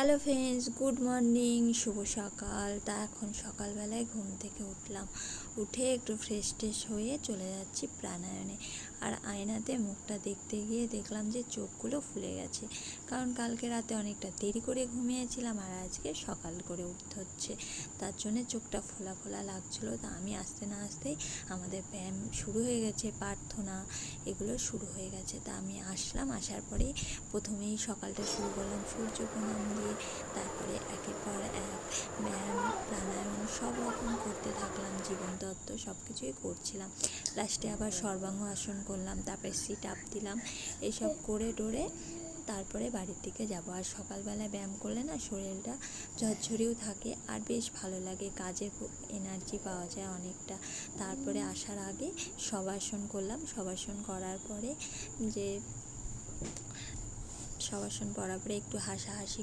Hello friends, good morning, শুভ সকাল। তা এখন সকালবেলায় ঘুম থেকে উঠে একটু ফ্রেশ হয়ে চলে যাচ্ছি প্রাণায়ামে। আর আয়নাতে মুখটা দেখতে গিয়ে দেখলাম যে চোখগুলো ফুলে গেছে, কারণ কালকে রাতে অনেকটা দেরি করে ঘুমিয়েছিলাম আর আজকে সকাল করে উঠতে হচ্ছে, তার জন্যে চোখটা ফোলা ফোলা লাগছিলো। তা আমি আসতে না আসতেই আমাদের ব্যায়াম শুরু হয়ে গেছে, প্রার্থনা এগুলো শুরু হয়ে গেছে। তা আমি আসলাম, আসার পরেই প্রথমেই সকালটা শুরু করলাম সূর্য প্রণাম দিয়ে, তারপরে একের পর এক ব্যায়াম প্রাণায়াম সব রকম করতে থাকলাম, জীবনতত্ত্ব সব কিছুই করছিলাম। লাস্টে আবার সর্বাঙ্গ আসন করলাম, তারপরে সিট আপ দিলাম, এইসব করে টোরে তারপরে বাড়ির দিকে যাব। আর সকালবেলায় ব্যায়াম করলে না শরীরটা ঝরঝরেও থাকে আর বেশ ভালো লাগে, কাজে এনার্জি পাওয়া যায় অনেকটা। তারপরে আসার আগে শবাসন করলাম, শবাসন করার পরে শবাসন করার পরে একটু হাসাহাসি